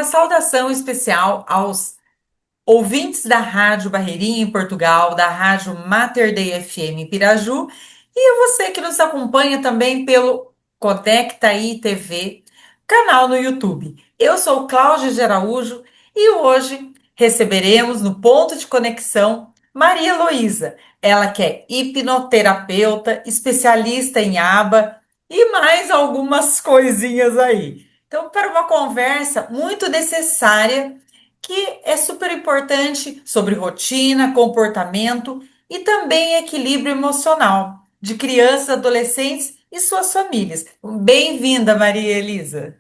saudação especial aos ouvintes da Rádio Barreirinha em Portugal, da Rádio Mater Dei FM em Piraju, e a você que nos acompanha também pelo Conecta Aí TV, canal no YouTube. Eu sou Cláudia de Araújo e hoje receberemos no ponto de conexão Maria Heloísa, ela que é hipnoterapeuta, especialista em aba e mais algumas coisinhas aí. Então, para uma conversa muito necessária que é super importante sobre rotina, comportamento e também equilíbrio emocional de crianças, adolescentes e suas famílias. Bem-vinda, Maria Elisa.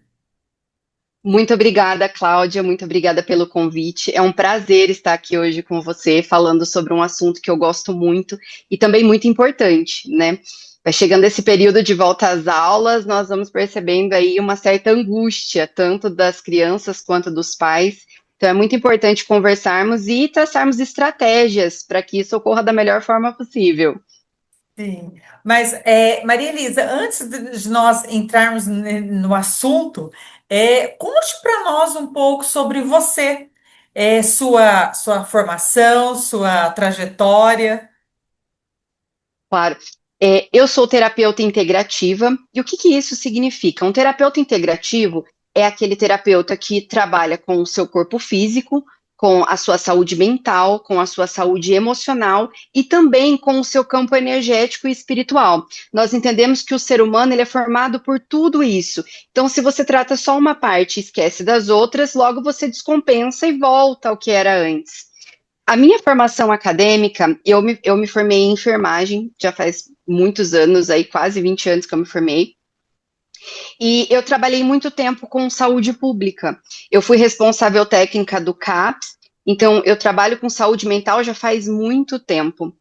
Muito obrigada, Cláudia. Muito obrigada pelo convite. É um prazer estar aqui hoje com você, falando sobre um assunto que eu gosto muito e também muito importante, né? Vai chegando esse período de volta às aulas, nós vamos percebendo aí uma certa angústia, tanto das crianças quanto dos pais. Então, é muito importante conversarmos e traçarmos estratégias para que isso ocorra da melhor forma possível. Sim, mas Maria Elisa, antes de nós entrarmos no assunto, conte para nós um pouco sobre você, sua formação, sua trajetória. Claro. Eu sou terapeuta integrativa, e o que que isso significa? Um terapeuta integrativo é aquele terapeuta que trabalha com o seu corpo físico, com a sua saúde mental, com a sua saúde emocional e também com o seu campo energético e espiritual. Nós entendemos que o ser humano ele é formado por tudo isso. Então, se você trata só uma parte e esquece das outras, logo você descompensa e volta ao que era antes. A minha formação acadêmica, eu me formei em enfermagem, já faz muitos anos, aí quase 20 anos que eu me formei, e eu trabalhei muito tempo com saúde pública. Eu fui responsável técnica do CAPS, então eu trabalho com saúde mental já faz muito tempo.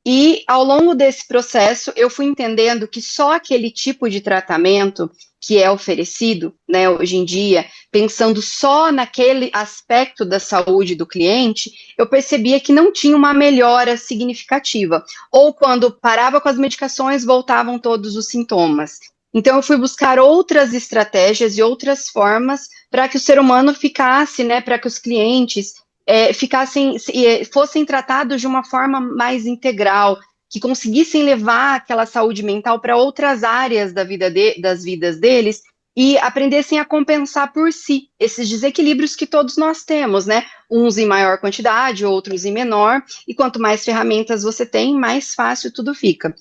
E ao longo desse processo, eu fui entendendo que só aquele tipo de tratamento que é oferecido, né, hoje em dia, pensando só naquele aspecto da saúde do cliente, eu percebia que não tinha uma melhora significativa. Ou quando parava com as medicações, voltavam todos os sintomas. Então, eu fui buscar outras estratégias e outras formas para que o ser humano ficasse, né, para que os clientes fossem tratados de uma forma mais integral, que conseguissem levar aquela saúde mental para outras áreas das vidas deles e aprendessem a compensar por si esses desequilíbrios que todos nós temos, né? Uns em maior quantidade, outros em menor, e quanto mais ferramentas você tem, mais fácil tudo fica.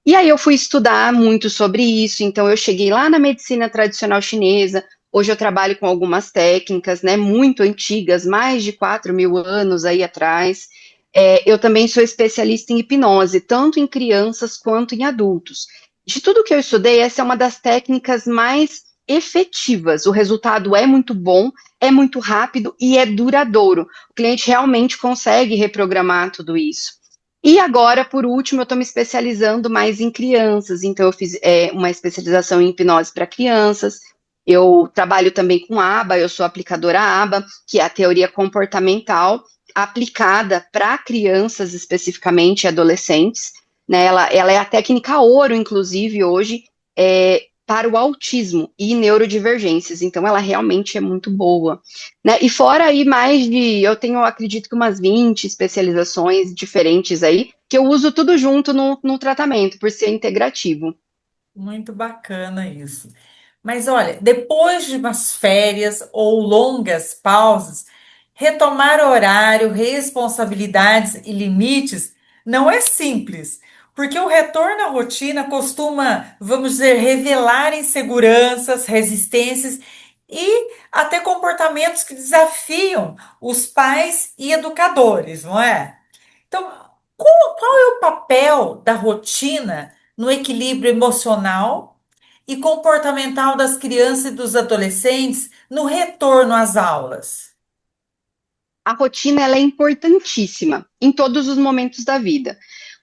E aí eu fui estudar muito sobre isso, então eu cheguei lá na medicina tradicional chinesa. Hoje eu trabalho com algumas técnicas, né, muito antigas, mais de 4.000 anos aí atrás. Eu também sou especialista em hipnose, tanto em crianças quanto em adultos. De tudo que eu estudei, essa é uma das técnicas mais efetivas. O resultado é muito bom, é muito rápido e é duradouro. O cliente realmente consegue reprogramar tudo isso. E agora, por último, eu estou me especializando mais em crianças, então eu fiz uma especialização em hipnose para crianças. Eu trabalho também com ABA, eu sou aplicadora ABA, que é a teoria comportamental aplicada para crianças especificamente e adolescentes, né? Ela é a técnica ouro, inclusive, hoje, para o autismo e neurodivergências, então ela realmente é muito boa, né? E fora aí eu tenho, acredito que umas 20 especializações diferentes aí, que eu uso tudo junto no tratamento, por ser integrativo. Muito bacana isso. Mas olha, depois de umas férias ou longas pausas, retomar horário, responsabilidades e limites não é simples, porque o retorno à rotina costuma, vamos dizer, revelar inseguranças, resistências e até comportamentos que desafiam os pais e educadores, não é? Então, qual é o papel da rotina no equilíbrio emocional e comportamental das crianças e dos adolescentes no retorno às aulas? A rotina ela é importantíssima em todos os momentos da vida.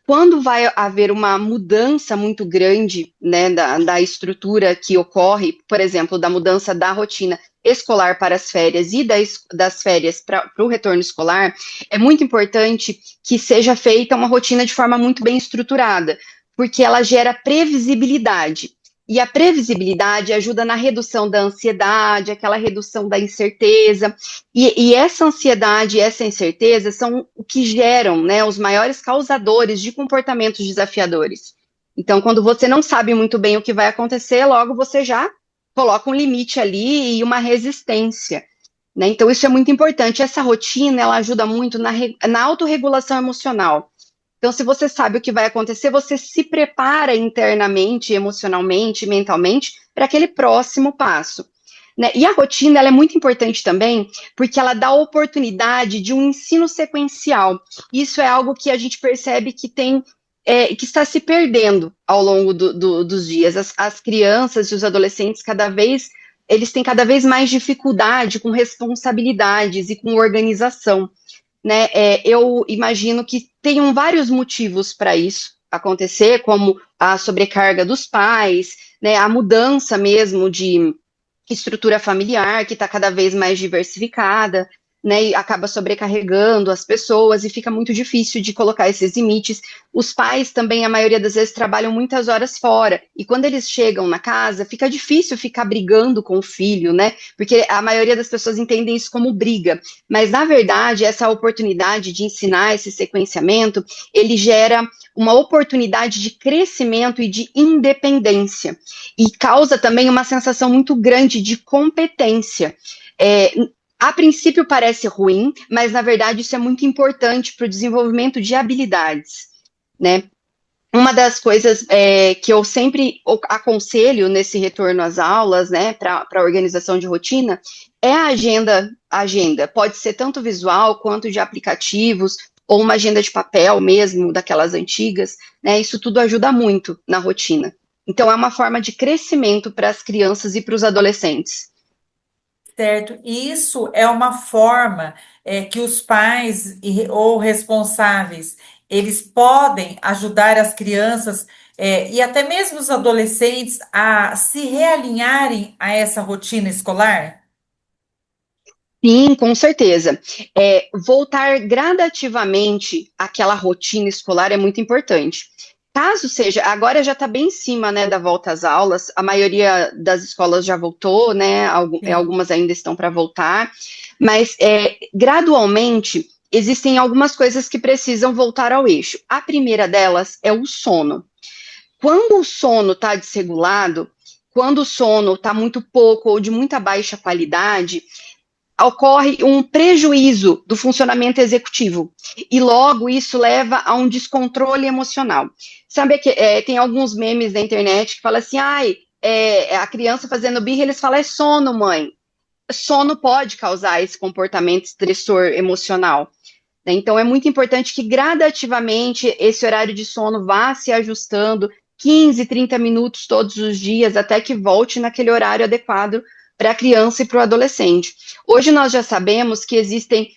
Quando vai haver uma mudança muito grande, né, da estrutura que ocorre, por exemplo, da mudança da rotina escolar para as férias e das férias para o retorno escolar, é muito importante que seja feita uma rotina de forma muito bem estruturada, porque ela gera previsibilidade. E a previsibilidade ajuda na redução da ansiedade, aquela redução da incerteza. E essa ansiedade e essa incerteza são o que geram, né, os maiores causadores de comportamentos desafiadores. Então, quando você não sabe muito bem o que vai acontecer, logo você já coloca um limite ali e uma resistência. Né? Então, isso é muito importante. Essa rotina, ela ajuda muito na autorregulação emocional. Então, se você sabe o que vai acontecer, você se prepara internamente, emocionalmente, mentalmente, para aquele próximo passo. Né? E a rotina, ela é muito importante também, porque ela dá a oportunidade de um ensino sequencial. Isso é algo que a gente percebe que tem, que está se perdendo ao longo dos dias. As crianças e os adolescentes, eles têm cada vez mais dificuldade com responsabilidades e com organização. Né? Eu imagino que tenham vários motivos para isso acontecer, como a sobrecarga dos pais, né? A mudança mesmo de estrutura familiar, que está cada vez mais diversificada, né, e acaba sobrecarregando as pessoas e fica muito difícil de colocar esses limites. Os pais também, a maioria das vezes, trabalham muitas horas fora, e quando eles chegam na casa, fica difícil ficar brigando com o filho, né, porque a maioria das pessoas entendem isso como briga, mas na verdade, essa oportunidade de ensinar esse sequenciamento, ele gera uma oportunidade de crescimento e de independência, e causa também uma sensação muito grande de competência. A princípio parece ruim, mas na verdade isso é muito importante para o desenvolvimento de habilidades, né? Uma das coisas que eu sempre aconselho nesse retorno às aulas, né, para a organização de rotina, é a agenda. A agenda pode ser tanto visual quanto de aplicativos, ou uma agenda de papel mesmo, daquelas antigas, né? Isso tudo ajuda muito na rotina. Então, é uma forma de crescimento para as crianças e para os adolescentes. Certo, e isso é uma forma que os pais ou responsáveis eles podem ajudar as crianças e até mesmo os adolescentes a se realinharem a essa rotina escolar? Sim, com certeza. Voltar gradativamente àquela rotina escolar é muito importante. Caso seja, agora já está bem em cima, né, da volta às aulas, a maioria das escolas já voltou, né, Sim. algumas ainda estão para voltar, mas gradualmente existem algumas coisas que precisam voltar ao eixo. A primeira delas é o sono. Quando o sono está desregulado, quando o sono está muito pouco ou de muita baixa qualidade, ocorre um prejuízo do funcionamento executivo e logo isso leva a um descontrole emocional. Sabe que tem alguns memes na internet que falam assim, ai, a criança fazendo birra, eles falam, é sono, mãe. Sono pode causar esse comportamento estressor emocional. Né? Então é muito importante que gradativamente esse horário de sono vá se ajustando 15, 30 minutos todos os dias, até que volte naquele horário adequado para a criança e para o adolescente. Hoje nós já sabemos que existem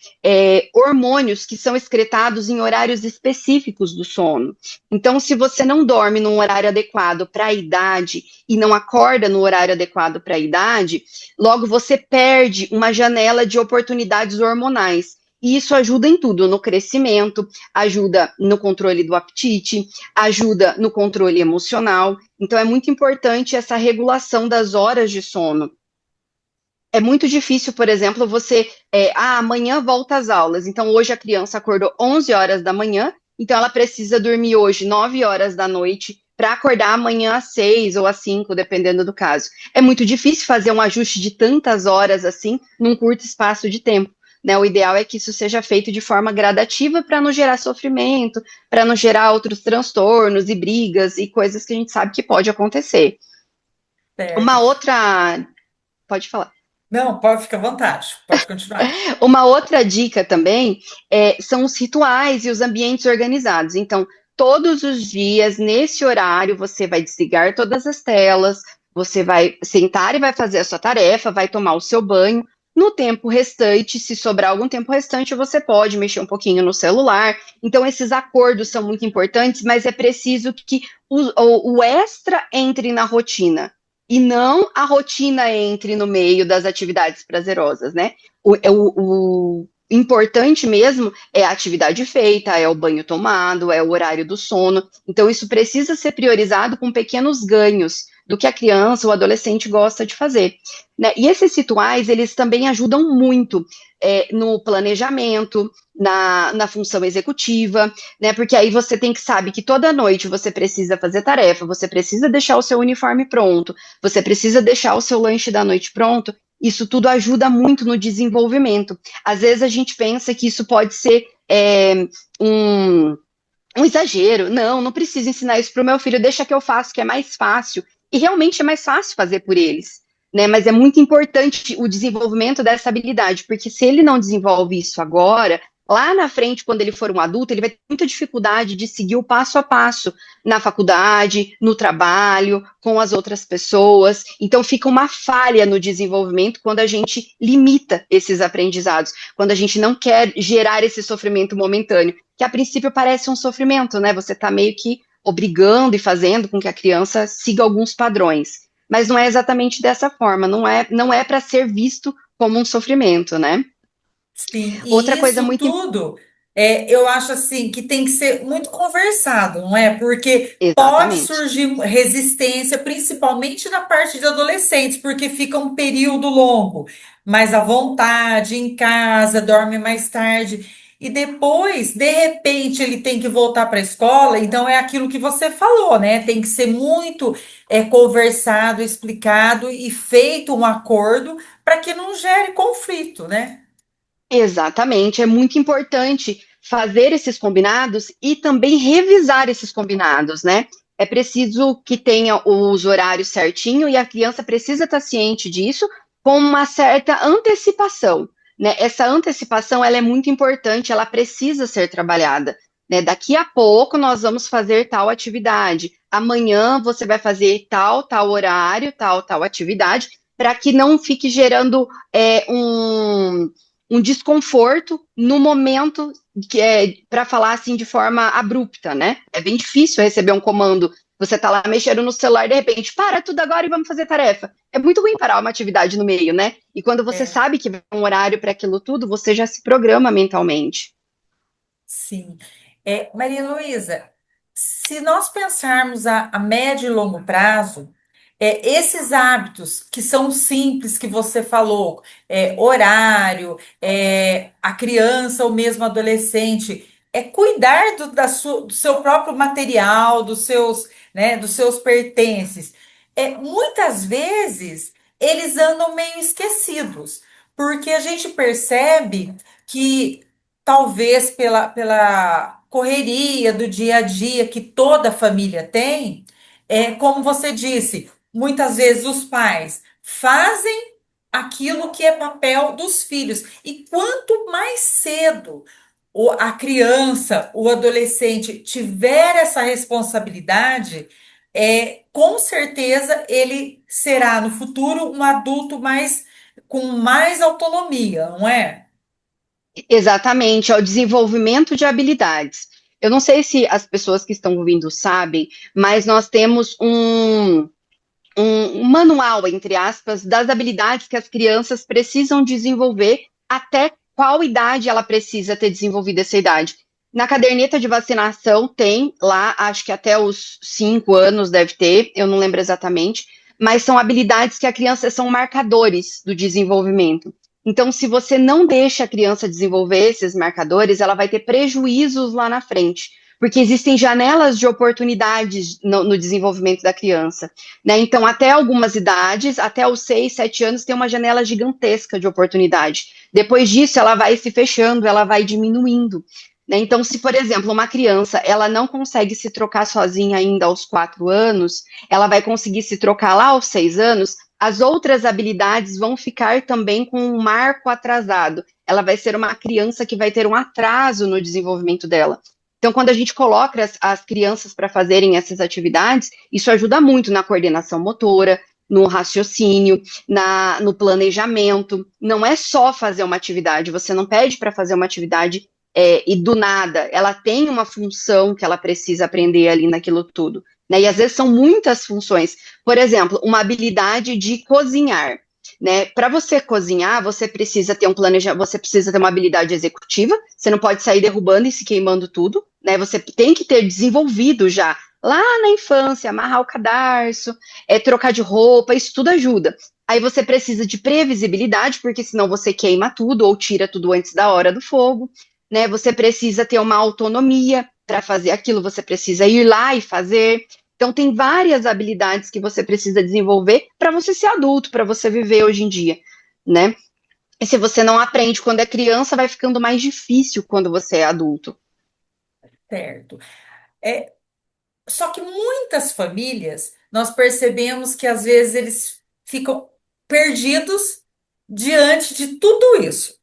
hormônios que são excretados em horários específicos do sono. Então, se você não dorme num horário adequado para a idade e não acorda no horário adequado para a idade, logo você perde uma janela de oportunidades hormonais. E isso ajuda em tudo, no crescimento, ajuda no controle do apetite, ajuda no controle emocional. Então, é muito importante essa regulação das horas de sono. É muito difícil, por exemplo, amanhã volta às aulas, então hoje a criança acordou 11 horas da manhã, então ela precisa dormir hoje 9 horas da noite para acordar amanhã às 6 ou às 5, dependendo do caso. É muito difícil fazer um ajuste de tantas horas assim num curto espaço de tempo. Né? O ideal é que isso seja feito de forma gradativa para não gerar sofrimento, para não gerar outros transtornos e brigas e coisas que a gente sabe que pode acontecer. Certo. Uma outra. Pode falar. Não, pode ficar à vontade, pode continuar. Uma outra dica também são os rituais e os ambientes organizados. Então, todos os dias, nesse horário, você vai desligar todas as telas, você vai sentar e vai fazer a sua tarefa, vai tomar o seu banho. No tempo restante, se sobrar algum tempo restante, você pode mexer um pouquinho no celular. Então, esses acordos são muito importantes, mas é preciso que o extra entre na rotina e não a rotina entre no meio das atividades prazerosas, né? O importante mesmo é a atividade feita, é o banho tomado, é o horário do sono. Então, isso precisa ser priorizado com pequenos ganhos do que a criança ou adolescente gosta de fazer, né? E esses rituais, eles também ajudam muito no planejamento, na função executiva, né? Porque aí você tem que saber que toda noite você precisa fazer tarefa, você precisa deixar o seu uniforme pronto, você precisa deixar o seu lanche da noite pronto. Isso tudo ajuda muito no desenvolvimento. Às vezes a gente pensa que isso pode ser um, um exagero. Não, não preciso ensinar isso para o meu filho, deixa que eu faço, que é mais fácil. E realmente é mais fácil fazer por eles, né? Mas é muito importante o desenvolvimento dessa habilidade, porque se ele não desenvolve isso agora, lá na frente, quando ele for um adulto, ele vai ter muita dificuldade de seguir o passo a passo na faculdade, no trabalho, com as outras pessoas. Então fica uma falha no desenvolvimento quando a gente limita esses aprendizados, quando a gente não quer gerar esse sofrimento momentâneo, que a princípio parece um sofrimento, né? Você está meio que obrigando e fazendo com que a criança siga alguns padrões. Mas não é exatamente dessa forma, não é para ser visto como um sofrimento, né? Sim, Outra e coisa isso muito tudo eu acho assim que tem que ser muito conversado, não é? Porque pode exatamente. surgir resistência, principalmente na parte de adolescentes, porque fica um período longo, mais à vontade, em casa, dorme mais tarde, e depois, de repente, ele tem que voltar para a escola, então é aquilo que você falou, né? Tem que ser muito conversado, explicado e feito um acordo para que não gere conflito, né? Exatamente, é muito importante fazer esses combinados e também revisar esses combinados, né? É preciso que tenha os horários certinho e a criança precisa estar ciente disso com uma certa antecipação, né? Essa antecipação, ela é muito importante, ela precisa ser trabalhada, né? Daqui a pouco nós vamos fazer tal atividade, amanhã você vai fazer tal horário, tal atividade, para que não fique gerando um desconforto no momento que para falar assim de forma abrupta, né? É bem difícil receber um comando. Você tá lá mexendo no celular, de repente, para tudo agora e vamos fazer tarefa. É muito ruim parar uma atividade no meio, né? E quando você É. sabe que vai ter um horário para aquilo tudo, você já se programa mentalmente. Sim. Maria Luísa, se nós pensarmos a médio e longo prazo, esses hábitos que são simples que você falou, horário, a criança ou mesmo adolescente, cuidar do seu próprio material, dos seus pertences. Muitas vezes eles andam meio esquecidos, porque a gente percebe que talvez pela correria do dia a dia que toda família tem, como você disse, muitas vezes os pais fazem aquilo que é papel dos filhos. E quanto mais cedo a criança, o adolescente tiver essa responsabilidade, com certeza ele será no futuro um adulto com mais autonomia, não é? Exatamente, é o desenvolvimento de habilidades. Eu não sei se as pessoas que estão ouvindo sabem, mas nós temos um manual, entre aspas, das habilidades que as crianças precisam desenvolver até qual idade ela precisa ter desenvolvido essa idade. Na caderneta de vacinação tem lá, acho que até os 5 anos deve ter, eu não lembro exatamente, mas são habilidades que a criança são marcadores do desenvolvimento. Então, se você não deixa a criança desenvolver esses marcadores, ela vai ter prejuízos lá na frente, porque existem janelas de oportunidades no desenvolvimento da criança. Né? Então, até algumas idades, até os 6, 7 anos, tem uma janela gigantesca de oportunidade. Depois disso, ela vai se fechando, ela vai diminuindo. Né? Então, se, por exemplo, uma criança ela não consegue se trocar sozinha ainda aos 4 anos, ela vai conseguir se trocar lá aos 6 anos, as outras habilidades vão ficar também com um marco atrasado. Ela vai ser uma criança que vai ter um atraso no desenvolvimento dela. Então, quando a gente coloca as crianças para fazerem essas atividades, isso ajuda muito na coordenação motora, no raciocínio, no planejamento. Não é só fazer uma atividade, você não pede para fazer uma atividade e do nada. Ela tem uma função que ela precisa aprender ali naquilo tudo. Né? E às vezes são muitas funções. Por exemplo, uma habilidade de cozinhar. Né? Para você cozinhar, você precisa ter você precisa ter uma habilidade executiva, você não pode sair derrubando e se queimando tudo, né? Você tem que ter desenvolvido já lá na infância, amarrar o cadarço, trocar de roupa, isso tudo ajuda. Aí você precisa de previsibilidade, porque senão você queima tudo ou tira tudo antes da hora do fogo, né? Você precisa ter uma autonomia para fazer aquilo, você precisa ir lá e fazer. Então, tem várias habilidades que você precisa desenvolver para você ser adulto, para você viver hoje em dia, né? E se você não aprende quando é criança, vai ficando mais difícil quando você é adulto. Certo. É, só que muitas famílias, nós percebemos que às vezes eles ficam perdidos diante de tudo isso.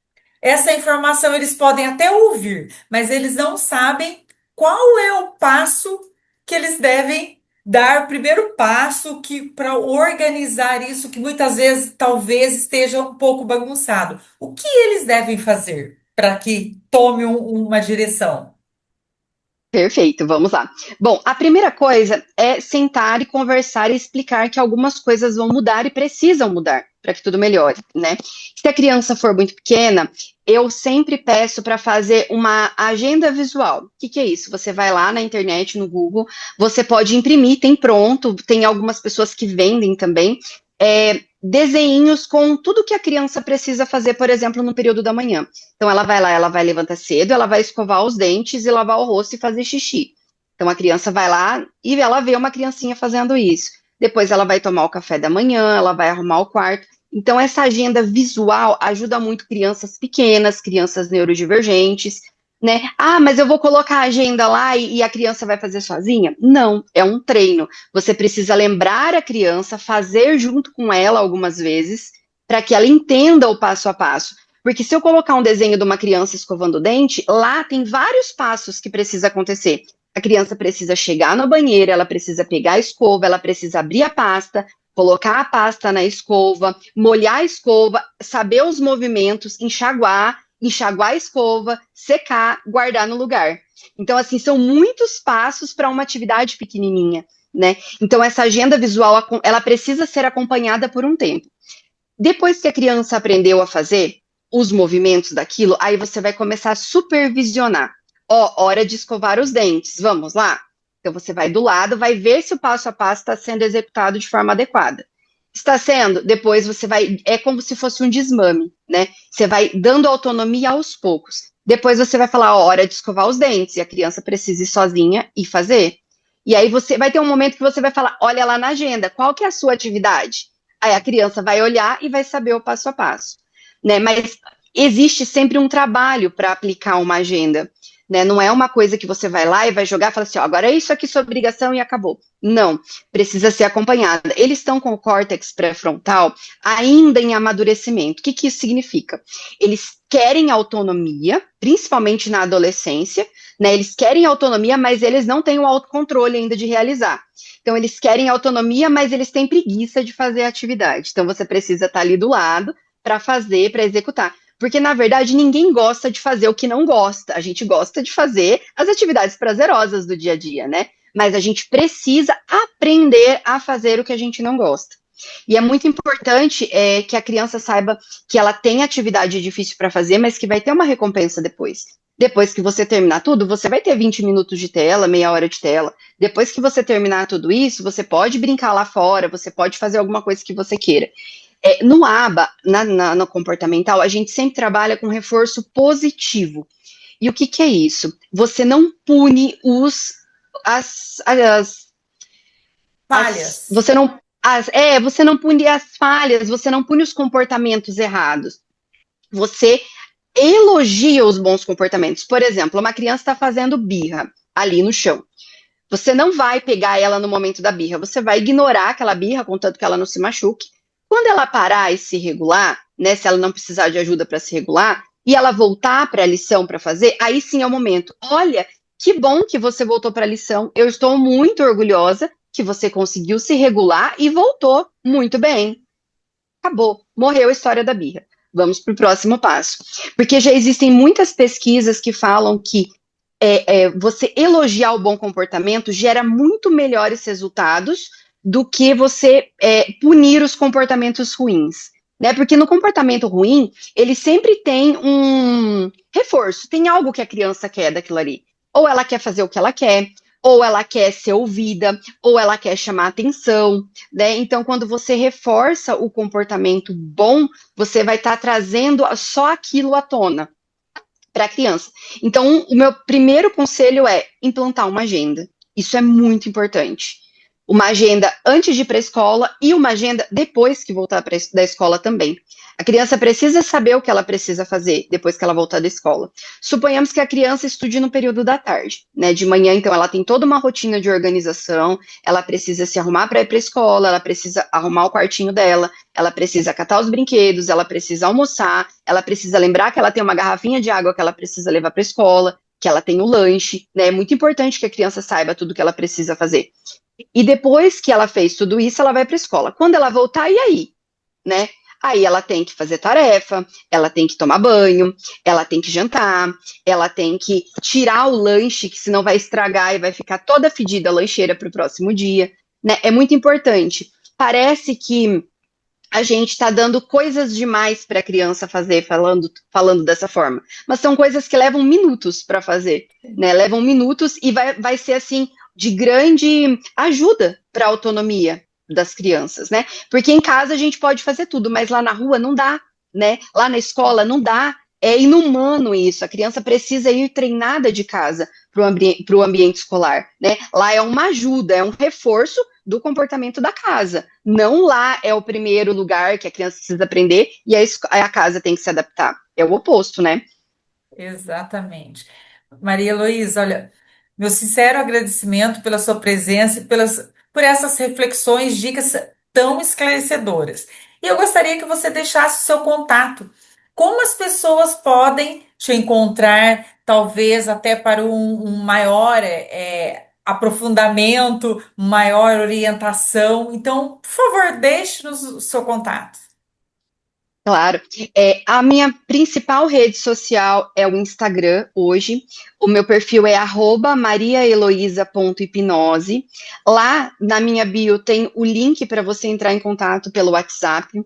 Essa informação eles podem até ouvir, mas eles não sabem qual é o passo que eles devem dar, o primeiro passo que para organizar isso, que muitas vezes talvez esteja um pouco bagunçado. O que eles devem fazer para que tome uma direção? Perfeito, vamos lá. Bom, a primeira coisa é sentar e conversar e explicar que algumas coisas vão mudar e precisam mudar para que tudo melhore, né? Se a criança for muito pequena, eu sempre peço para fazer uma agenda visual. O que que é isso? Você vai lá na internet, no Google, você pode imprimir, tem pronto, tem algumas pessoas que vendem também, desenhinhos com tudo que a criança precisa fazer, por exemplo, no período da manhã. Então ela vai lá, ela vai levantar cedo, ela vai escovar os dentes e lavar o rosto e fazer xixi. Então a criança vai lá e ela vê uma criancinha fazendo isso. Depois ela vai tomar o café da manhã, ela vai arrumar o quarto. Então essa agenda visual ajuda muito crianças pequenas, crianças neurodivergentes, né? Ah, mas eu vou colocar a agenda lá e a criança vai fazer sozinha? Não, é um treino. Você precisa lembrar a criança, fazer junto com ela algumas vezes, para que ela entenda o passo a passo. Porque se eu colocar um desenho de uma criança escovando o dente, lá tem vários passos que precisa acontecer. A criança precisa chegar no banheiro, ela precisa pegar a escova, ela precisa abrir a pasta, colocar a pasta na escova, molhar a escova, saber os movimentos, enxaguar a escova, secar, guardar no lugar. Então, assim, são muitos passos para uma atividade pequenininha, né? Então, essa agenda visual, ela precisa ser acompanhada por um tempo. Depois que a criança aprendeu a fazer os movimentos daquilo, aí você vai começar a supervisionar. Ó, hora de escovar os dentes, vamos lá? Então você vai do lado, vai ver se o passo a passo está sendo executado de forma adequada. Está sendo, depois você vai, é como se fosse um desmame, né? Você vai dando autonomia aos poucos. Depois você vai falar, ó, hora de escovar os dentes, e a criança precisa ir sozinha e fazer. E aí você vai ter um momento que você vai falar, olha lá na agenda, qual que é a sua atividade? Aí a criança vai olhar e vai saber o passo a passo, né? Mas existe sempre um trabalho para aplicar uma agenda, né? Não é uma coisa que você vai lá e vai jogar e fala assim, ó, agora é isso aqui sua obrigação e acabou. Não, precisa ser acompanhada. Eles estão com o córtex pré-frontal ainda em amadurecimento. O que que isso significa? Eles querem autonomia, principalmente na adolescência, né? Eles querem autonomia, mas eles não têm o autocontrole ainda de realizar. Então, eles querem autonomia, mas eles têm preguiça de fazer a atividade. Então, você precisa estar ali do lado para fazer, para executar. Porque, na verdade, ninguém gosta de fazer o que não gosta. A gente gosta de fazer as atividades prazerosas do dia a dia, né? Mas a gente precisa aprender a fazer o que a gente não gosta. E é muito importante que a criança saiba que ela tem atividade difícil para fazer, mas que vai ter uma recompensa depois. Depois que você terminar tudo, você vai ter 20 minutos de tela, meia hora de tela. Depois que você terminar tudo isso, você pode brincar lá fora, você pode fazer alguma coisa que você queira. No ABA, no comportamental, a gente sempre trabalha com reforço positivo. E o que que é isso? Você não pune Falhas. você não, você não pune as falhas, você não pune os comportamentos errados. Você elogia os bons comportamentos. Por exemplo, uma criança está fazendo birra ali no chão. Você não vai pegar ela no momento da birra, você vai ignorar aquela birra, contanto que ela não se machuque. Quando ela parar e se regular, né, se ela não precisar de ajuda para se regular, e ela voltar para a lição para fazer, aí sim é o momento. Olha, que bom que você voltou para a lição. Eu estou muito orgulhosa que você conseguiu se regular e voltou muito bem. Acabou, morreu a história da birra. Vamos para o próximo passo. Porque já existem muitas pesquisas que falam que você elogiar o bom comportamento gera muito melhores resultados do que você punir os comportamentos ruins. Né? Porque no comportamento ruim, ele sempre tem um reforço, tem algo que a criança quer daquilo ali. Ou ela quer fazer o que ela quer, ou ela quer ser ouvida, ou ela quer chamar atenção, né? Então, quando você reforça o comportamento bom, você vai estar trazendo só aquilo à tona para a criança. Então, o meu primeiro conselho é implantar uma agenda. Isso é muito importante. Uma agenda antes de ir para a escola e uma agenda depois que voltar da escola também. A criança precisa saber o que ela precisa fazer depois que ela voltar da escola. Suponhamos que a criança estude no período da tarde, né? De manhã, então, ela tem toda uma rotina de organização, ela precisa se arrumar para ir para a escola, ela precisa arrumar o quartinho dela, ela precisa catar os brinquedos, ela precisa almoçar, ela precisa lembrar que ela tem uma garrafinha de água que ela precisa levar para a escola, que ela tem o lanche, né? É muito importante que a criança saiba tudo que ela precisa fazer. E depois que ela fez tudo isso, ela vai para a escola. Quando ela voltar, e aí? Né? Aí ela tem que fazer tarefa, ela tem que tomar banho, ela tem que jantar, ela tem que tirar o lanche, que senão vai estragar e vai ficar toda fedida a lancheira para o próximo dia. Né? É muito importante. Parece que a gente está dando coisas demais para a criança fazer, falando dessa forma. Mas são coisas que levam minutos para fazer, né? Levam minutos e vai ser assim de grande ajuda para a autonomia das crianças, né? Porque em casa a gente pode fazer tudo, mas lá na rua não dá, né? Lá na escola não dá. É inumano isso. A criança precisa ir treinada de casa para o ambiente escolar, né? Lá é uma ajuda, é um reforço do comportamento da casa. Não lá é o primeiro lugar que a criança precisa aprender e a casa tem que se adaptar. É o oposto, né? Exatamente. Maria Heloísa, olha, meu sincero agradecimento pela sua presença e por essas reflexões, dicas tão esclarecedoras. E eu gostaria que você deixasse o seu contato. Como as pessoas podem te encontrar, talvez até para um maior aprofundamento, maior orientação. Então, por favor, deixe-nos o seu contato. Claro. A minha principal rede social é o Instagram hoje. O meu perfil é @mariaeloisa.hipnose. Lá na minha bio tem o link para você entrar em contato pelo WhatsApp.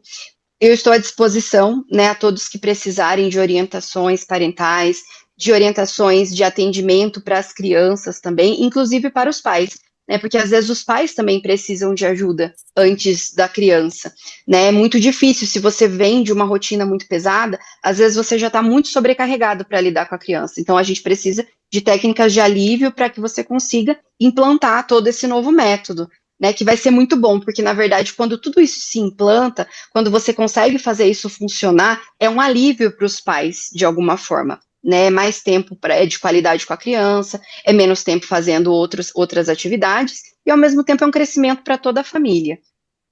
Eu estou à disposição, né, a todos que precisarem de orientações parentais, de orientações de atendimento para as crianças também, inclusive para os pais, né, porque às vezes os pais também precisam de ajuda antes da criança, né, é muito difícil, se você vem de uma rotina muito pesada, às vezes você já está muito sobrecarregado para lidar com a criança, então a gente precisa de técnicas de alívio para que você consiga implantar todo esse novo método, né, que vai ser muito bom, porque na verdade, quando tudo isso se implanta, quando você consegue fazer isso funcionar, é um alívio para os pais, de alguma forma, né, mais tempo de qualidade com a criança, é menos tempo fazendo outras atividades, e ao mesmo tempo é um crescimento para toda a família.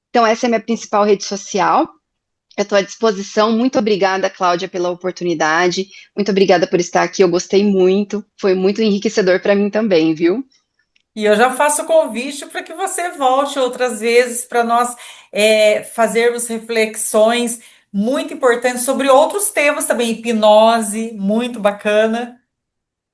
Então, essa é a minha principal rede social, eu estou à disposição, muito obrigada, Cláudia, pela oportunidade, muito obrigada por estar aqui, eu gostei muito, foi muito enriquecedor para mim também, viu? E eu já faço o convite para que você volte outras vezes para nós fazermos reflexões muito importantes sobre outros temas também, hipnose, muito bacana.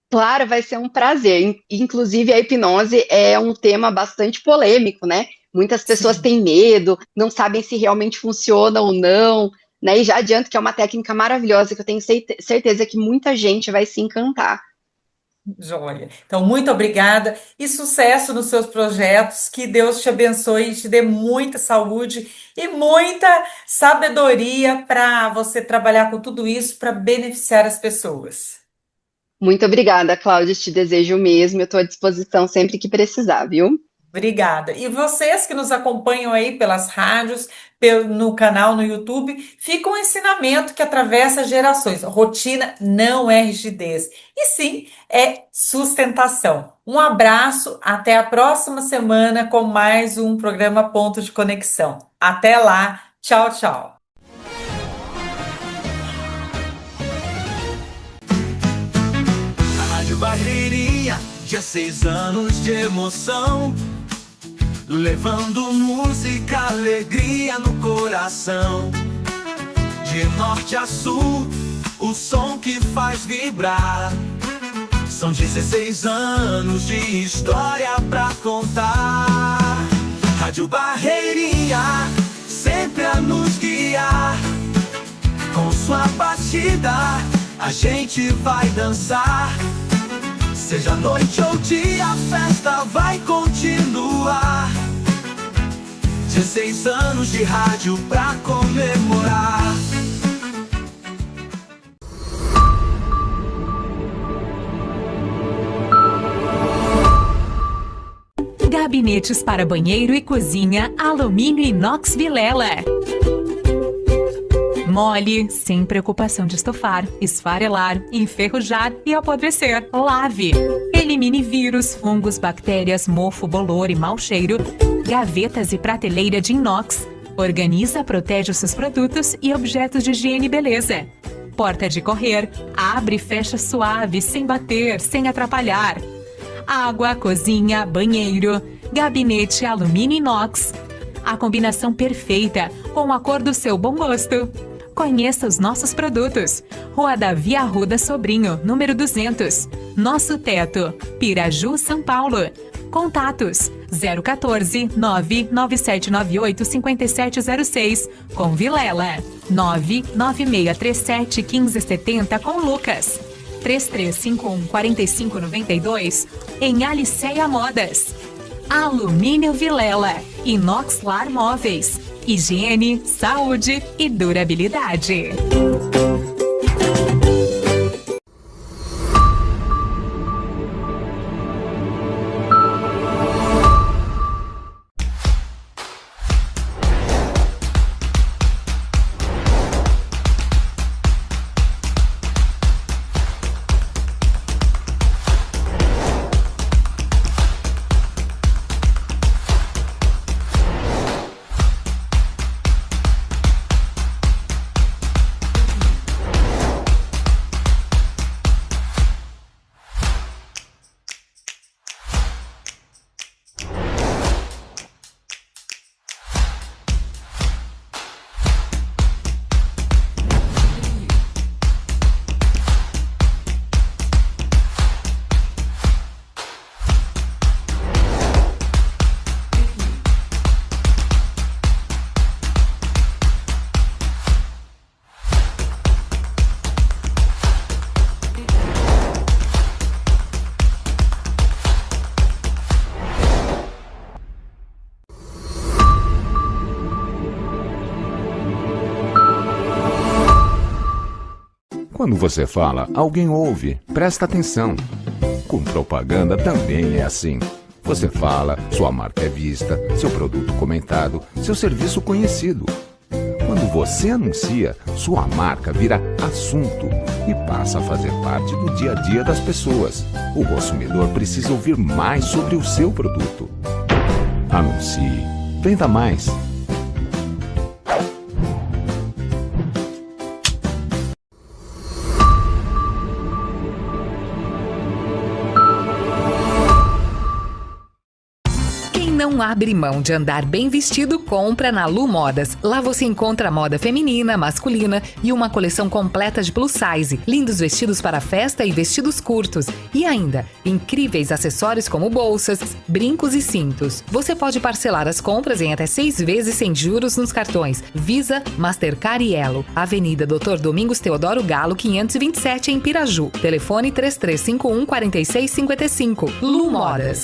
Claro, vai ser um prazer. Inclusive, a hipnose é um tema bastante polêmico, né? Muitas pessoas Sim, têm medo, não sabem se realmente funciona ou não, né? E já adianto que é uma técnica maravilhosa que eu tenho certeza que muita gente vai se encantar. joia. Então, muito obrigada e sucesso nos seus projetos. Que Deus te abençoe e te dê muita saúde e muita sabedoria para você trabalhar com tudo isso para beneficiar as pessoas. Muito obrigada, Cláudia. Te desejo o mesmo. Eu estou à disposição sempre que precisar, viu? Obrigada. E vocês que nos acompanham aí pelas rádios, no canal no YouTube, fica um ensinamento que atravessa gerações. Rotina não é rigidez, e sim é sustentação. Um abraço, até a próxima semana com mais um programa Ponto de Conexão. Até lá, tchau, tchau. Rádio Barreirinha, 16 anos de emoção, levando música, alegria no coração. De norte a sul, o som que faz vibrar. São 16 anos de história pra contar. Rádio Barreirinha, sempre a nos guiar. Com sua batida, a gente vai dançar. Seja noite ou dia, a festa vai continuar. 16 anos de rádio pra comemorar. Gabinetes para banheiro e cozinha, alumínio inox Vilela. Mole, sem preocupação de estofar, esfarelar, enferrujar e apodrecer. Lave. Elimine vírus, fungos, bactérias, mofo, bolor e mau cheiro. Gavetas e prateleira de inox. Organiza, protege os seus produtos e objetos de higiene e beleza. Porta de correr. Abre e fecha suave, sem bater, sem atrapalhar. Água, cozinha, banheiro. Gabinete alumínio inox. A combinação perfeita, com a cor do seu bom gosto. Conheça os nossos produtos. Rua Davi Arruda Sobrinho, número 200. Nosso Teto, Piraju, São Paulo. Contatos 014 99798 5706 com Vilela. 99637 1570 com Lucas. 3351 4592 em Aliceia Modas. Alumínio Vilela, Inoxlar Móveis, higiene, saúde e durabilidade. Quando você fala, alguém ouve, presta atenção. Com propaganda também é assim. Você fala, sua marca é vista, seu produto comentado, seu serviço conhecido. Quando você anuncia, sua marca vira assunto e passa a fazer parte do dia a dia das pessoas. O consumidor precisa ouvir mais sobre o seu produto. Anuncie. Venda mais. Não abre mão de andar bem vestido, compra na Lu Modas. Lá você encontra moda feminina, masculina e uma coleção completa de plus size, lindos vestidos para festa e vestidos curtos. E ainda, incríveis acessórios como bolsas, brincos e cintos. Você pode parcelar as compras em até 6 vezes sem juros nos cartões Visa, Mastercard e Elo. Avenida Dr. Domingos Teodoro Galo, 527 em Piraju. Telefone 3351 4655. Lu Modas.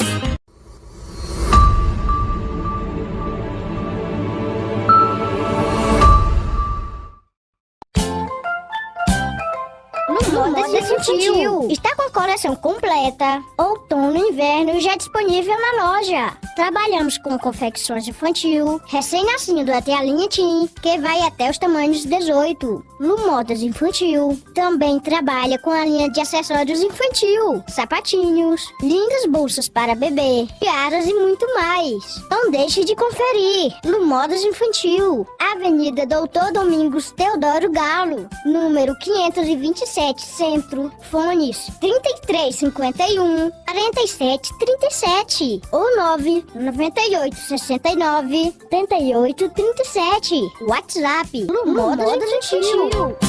Modas Infantil. Está com a coleção completa, outono e inverno já disponível na loja. Trabalhamos com confecções infantil, recém-nascido até a linha Teen, que vai até os tamanhos 18. Lu Modas Infantil também trabalha com a linha de acessórios infantil, sapatinhos, lindas bolsas para bebê, tiaras e muito mais. Não deixe de conferir. Lu Modas Infantil, Avenida Doutor Domingos Teodoro Galo, número 527 Centro, fones 3351 4737 ou 998 69 3837. WhatsApp Lu Modas Infantil.